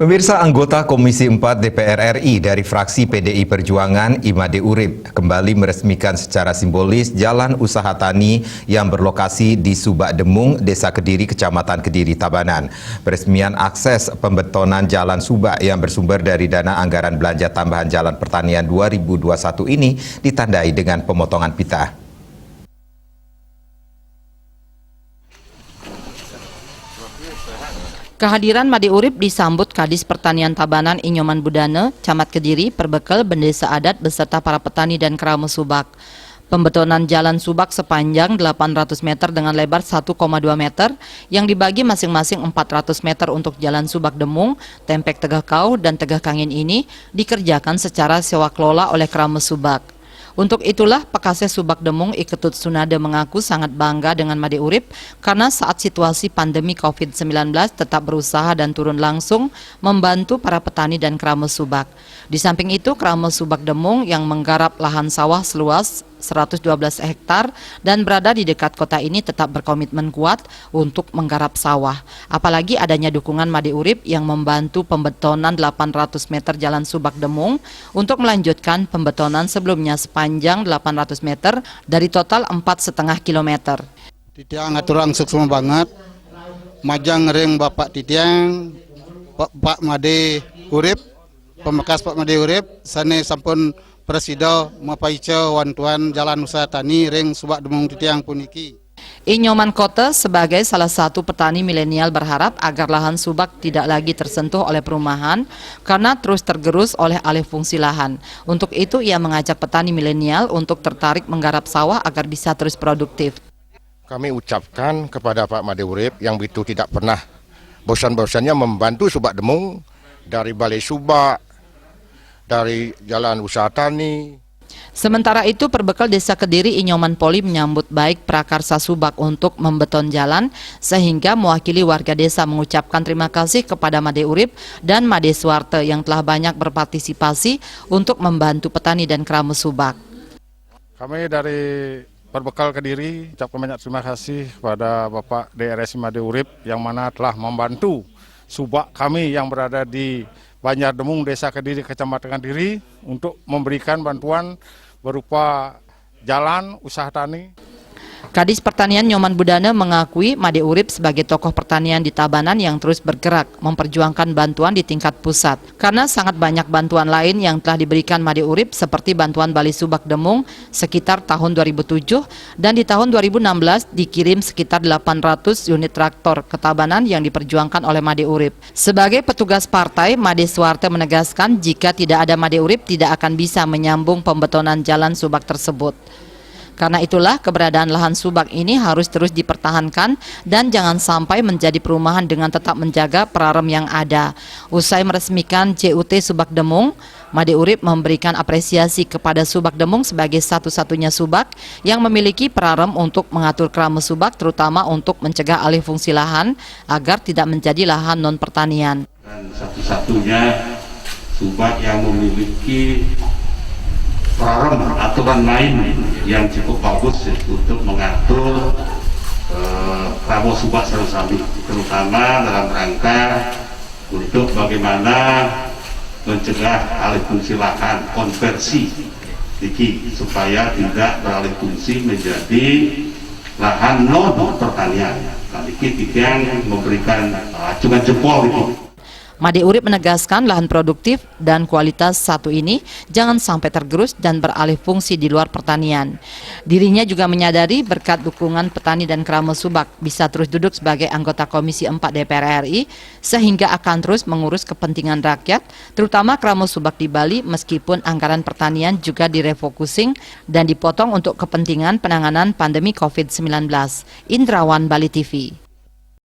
Pemirsa, anggota Komisi 4 DPR RI dari fraksi PDI Perjuangan, Imade Urip, kembali meresmikan secara simbolis jalan usaha tani yang berlokasi di Subak Demung, Desa Kediri, Kecamatan Kediri, Tabanan. Peresmian akses pembetonan jalan Subak yang bersumber dari dana anggaran belanja tambahan jalan pertanian 2021 ini ditandai dengan pemotongan pita. Kehadiran Made Urip disambut Kadis Pertanian Tabanan Inyoman Budane, Camat Kediri, perbekal bendesa adat beserta para petani dan keramu Subak. Pembetonan jalan Subak sepanjang 800 meter dengan lebar 1,2 meter yang dibagi masing-masing 400 meter untuk jalan Subak Demung, Tempek Tegah Kau, dan Tegah Kangin ini dikerjakan secara sewa kelola oleh keramu Subak. Untuk itulah Pakase Subak Demung Iketut Sunade mengaku sangat bangga dengan Made Urip karena saat situasi pandemi COVID-19 tetap berusaha dan turun langsung membantu para petani dan keramu Subak. Di samping itu, keramu Subak Demung yang menggarap lahan sawah seluas 112 hektar dan berada di dekat kota ini tetap berkomitmen kuat untuk menggarap sawah. Apalagi adanya dukungan Made Urip yang membantu pembetonan 800 meter jalan Subak Demung untuk melanjutkan pembetonan sebelumnya sepanjang 800 meter dari total 4,5 kilometer. Titiang aturang sukses banget, majang ring Bapak Titiang, Pak Made Urip, pemekas Pak Made Urip, sane sampun Presida mapaica wantuan jalan usaha tani ring Subak Demung Titiang puniki. Inyoman Kota sebagai salah satu petani milenial berharap agar lahan Subak tidak lagi tersentuh oleh perumahan karena terus tergerus oleh alih fungsi lahan. Untuk itu ia mengajak petani milenial untuk tertarik menggarap sawah agar bisa terus produktif. Kami ucapkan kepada Pak Made Urip yang begitu tidak pernah bosan-bosannya membantu Subak Demung dari Balai Subak, dari jalan usaha tani. Sementara itu, perbekal Desa Kediri Inyoman Poli menyambut baik prakarsa Subak untuk membeton jalan, sehingga mewakili warga desa mengucapkan terima kasih kepada Made Urip dan Made Suwarte yang telah banyak berpartisipasi untuk membantu petani dan keramu Subak. Kami dari perbekal Kediri ucapkan banyak terima kasih kepada Bapak DRS Made Urip yang mana telah membantu Subak kami yang berada di Banjar Demung, Desa Kediri, Kecamatan Kediri untuk memberikan bantuan berupa jalan usaha tani. Kadis Pertanian Nyoman Budane mengakui Made Urip sebagai tokoh pertanian di Tabanan yang terus bergerak memperjuangkan bantuan di tingkat pusat. Karena sangat banyak bantuan lain yang telah diberikan Made Urip seperti bantuan Balai Subak Demung sekitar tahun 2007 dan di tahun 2016 dikirim sekitar 800 unit traktor ke Tabanan yang diperjuangkan oleh Made Urip. Sebagai petugas partai, Made Suwarte menegaskan jika tidak ada Made Urip tidak akan bisa menyambung pembetonan jalan Subak tersebut. Karena itulah keberadaan lahan Subak ini harus terus dipertahankan dan jangan sampai menjadi perumahan dengan tetap menjaga prarem yang ada. Usai meresmikan JUT Subak Demung, Made Urip memberikan apresiasi kepada Subak Demung sebagai satu-satunya Subak yang memiliki prarem untuk mengatur keramu Subak, terutama untuk mencegah alih fungsi lahan agar tidak menjadi lahan non pertanian. Dan satu-satunya Subak yang memiliki prarem aturan main yang cukup bagus untuk mengatur keramu Subak Sarusami, terutama dalam rangka untuk bagaimana mencegah alih fungsi lahan konversi supaya tidak beralih fungsi menjadi lahan non pertanian. Nah, dikit yang memberikan acungan jempol itu. Made Urip menegaskan lahan produktif dan kualitas satu ini jangan sampai tergerus dan beralih fungsi di luar pertanian. Dirinya juga menyadari berkat dukungan petani dan keramu Subak bisa terus duduk sebagai anggota Komisi 4 DPR RI sehingga akan terus mengurus kepentingan rakyat, terutama keramu Subak di Bali meskipun anggaran pertanian juga direfocusing dan dipotong untuk kepentingan penanganan pandemi COVID-19. Indrawan, Bali TV.